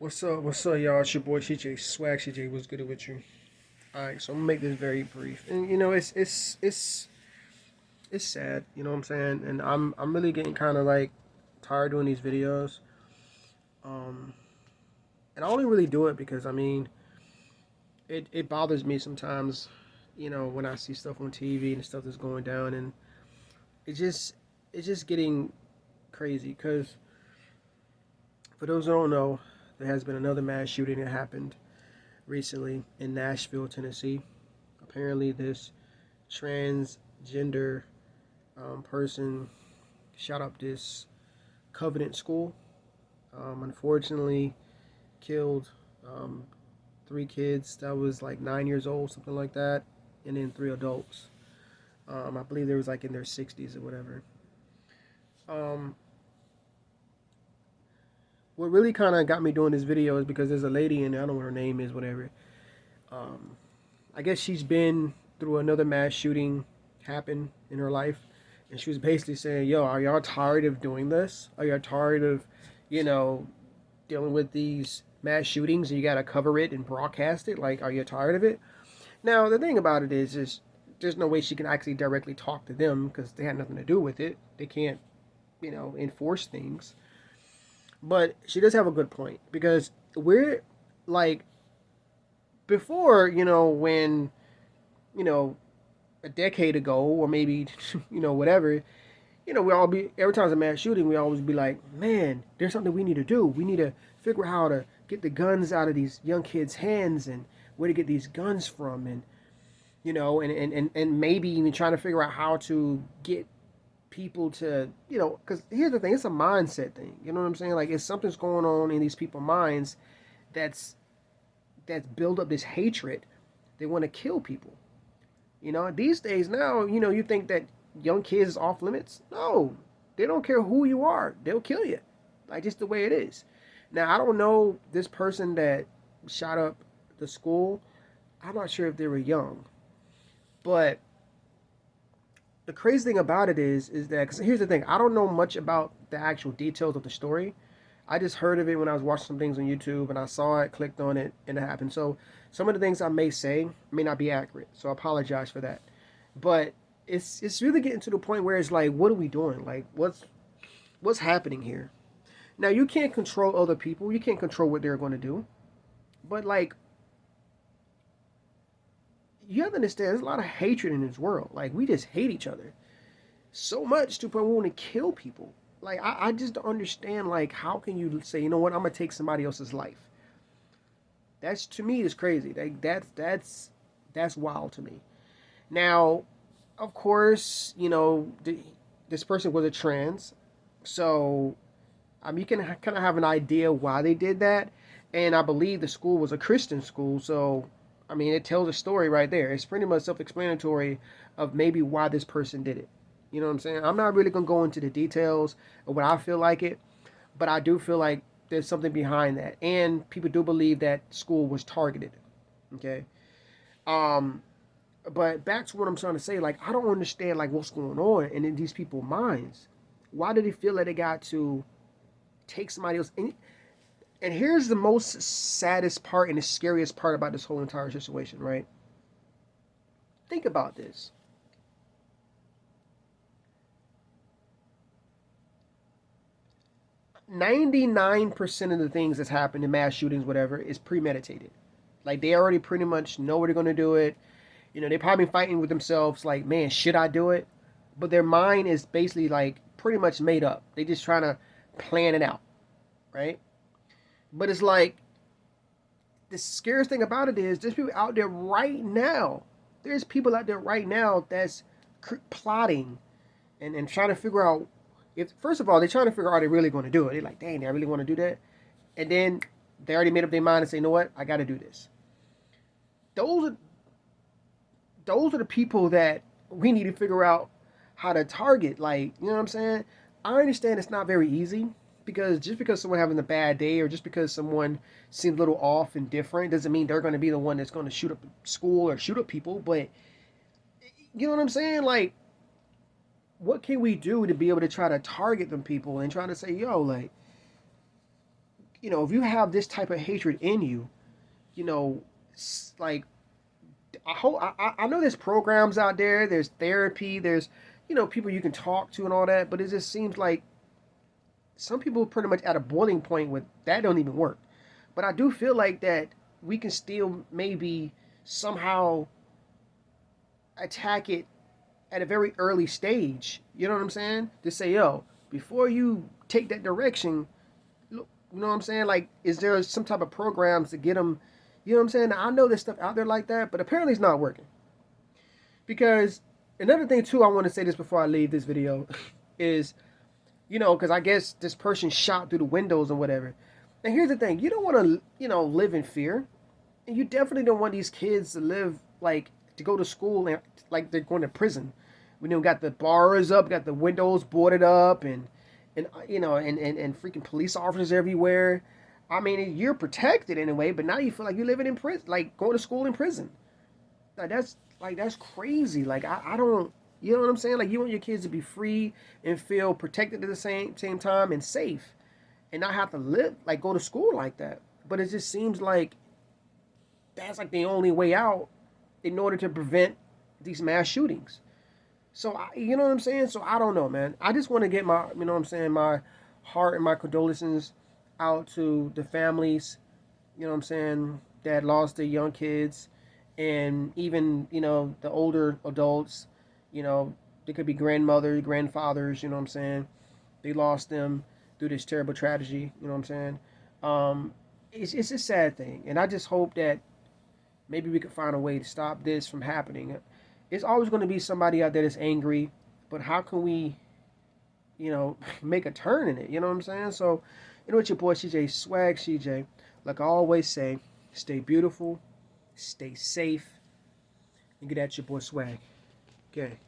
What's up? What's up, y'all? It's your boy CJ Swag. CJ, what's good with you? All right, so I'm gonna make this very brief, and it's sad. You know what I'm saying? And I'm really getting kind of like tired doing these videos. Um, and I only really do it because it bothers me sometimes. You know, when I see stuff on TV and stuff that's going down, and it just it's just getting crazy. Because for those who don't know, there has been another mass shooting that happened recently in Nashville, Tennessee. Apparently, this transgender person shot up this Covenant school. Unfortunately, killed um, three kids that was like 9 years old, something like that, and then three adults. I believe they was like in their 60s or whatever. Um, what really kind of got me doing this video is because there's a lady in there, I don't know what her name is, whatever. Um, I guess she's been through another mass shooting happen in her life, and she was basically saying, "Yo, are y'all tired of doing this? Are y'all tired of, you know, dealing with these mass shootings and you gotta cover it and broadcast it? Like, are you tired of it?" Now, the thing about it is there's no way she can actually directly talk to them because they had nothing to do with it. They can't, enforce things. But she does have a good point because we're like before, when you know a decade ago or maybe whatever, we all be every time there's a mass shooting, we always be like, man, there's something we need to do. We need to figure out how to get the guns out of these young kids' hands and where to get these guns from, and and maybe even trying to figure out how to get people to, because here's the thing, it's a mindset thing. You know what I'm saying? Like, if something's going on in these people's minds that's build up this hatred, they want to kill people. These days now, you think that young kids is off limits. No, they don't care who you are. They'll kill you. Like, just the way it is. Now, I don't know this person that shot up the school. I'm not sure if they were young. But the crazy thing about it is that, because here's the thing, I don't know much about the actual details of the story. I just heard of it when I was watching some things on YouTube and I saw it, clicked on it, and it happened. So some of the things I may say may not be accurate. So I apologize for that. But it's really getting to the point where it's like, what are we doing? Like, what's happening here? Now, you can't control other people. You can't control what they're going to do. But like, you have to understand, there's a lot of hatred in this world. Like, we just hate each other so much to the point we want to kill people. Like, I just don't understand, like, how can you say, you know what, I'm gonna take somebody else's life? That's, to me, is crazy. Like, that's wild to me. Now, of course, this person was a trans, so you can kind of have an idea why they did that. And I believe the school was a Christian school, so it tells a story right there. It's pretty much self-explanatory of maybe why this person did it. You know what I'm saying? I'm not really gonna go into the details of what I feel like it, but I do feel like there's something behind that, and people do believe that school was targeted. Okay, um, but back to what I'm trying to say. Like, I don't understand like what's going on in these people's minds. Why do they feel that they got to take somebody else? And here's the most saddest part and the scariest part about this whole entire situation, right? Think about this. 99% of the things that's happened in mass shootings, whatever, is premeditated. Like, they already pretty much know where they're going to do it. They probably fighting with themselves, like, man, should I do it? But their mind is basically, like, pretty much made up. They just trying to plan it out, right? But it's like, the scariest thing about it is there's people out there right now. There's people out there right now that's plotting and trying to figure out if, first of all, they're trying to figure out how they're really going to do it. They're like, dang, I really want to do that. And then they already made up their mind and say, you know what, I got to do this. Those are those are the people that we need to figure out how to target. Like, you know what I'm saying? I understand it's not very easy because just because someone having a bad day or just because someone seems a little off and different doesn't mean they're going to be the one that's going to shoot up school or shoot up people. But you know what I'm saying? Like, what can we do to be able to try to target them people and try to say, yo, like, if you have this type of hatred in you, like I know there's programs out there, there's therapy, there's people you can talk to and all that, but it just seems like some people are pretty much at a boiling point with that don't even work. But I do feel like that we can still maybe somehow attack it at a very early stage. You know what I'm saying? To say, yo, before you take that direction, look, you know what I'm saying? Like, is there some type of programs to get them? You know what I'm saying? Now, I know there's stuff out there like that, but apparently it's not working. Because another thing too, I want to say this before I leave this video, is, because I guess this person shot through the windows or whatever. And here's the thing: you don't want to, live in fear, and you definitely don't want these kids to live like to go to school and like they're going to prison. We got the bars up, got the windows boarded up, and freaking police officers everywhere. I mean, you're protected anyway, but now you feel like you're living in prison, like going to school in prison. That's crazy. Like I don't, you know what I'm saying? Like you want your kids to be free and feel protected at the same time and safe, and not have to live like go to school like that. But it just seems like that's like the only way out in order to prevent these mass shootings. So, you know what I'm saying? So, I don't know, man. I just want to get my, my heart and my condolences out to the families, that lost their young kids. And even, the older adults, they could be grandmothers, grandfathers, They lost them through this terrible tragedy, It's a sad thing. And I just hope that maybe we could find a way to stop this from happening. It's always going to be somebody out there that's angry, but how can we, make a turn in it? You know what I'm saying? So, it's your boy CJ, Swag CJ. Like I always say, stay beautiful, stay safe, and get at your boy Swag. Okay.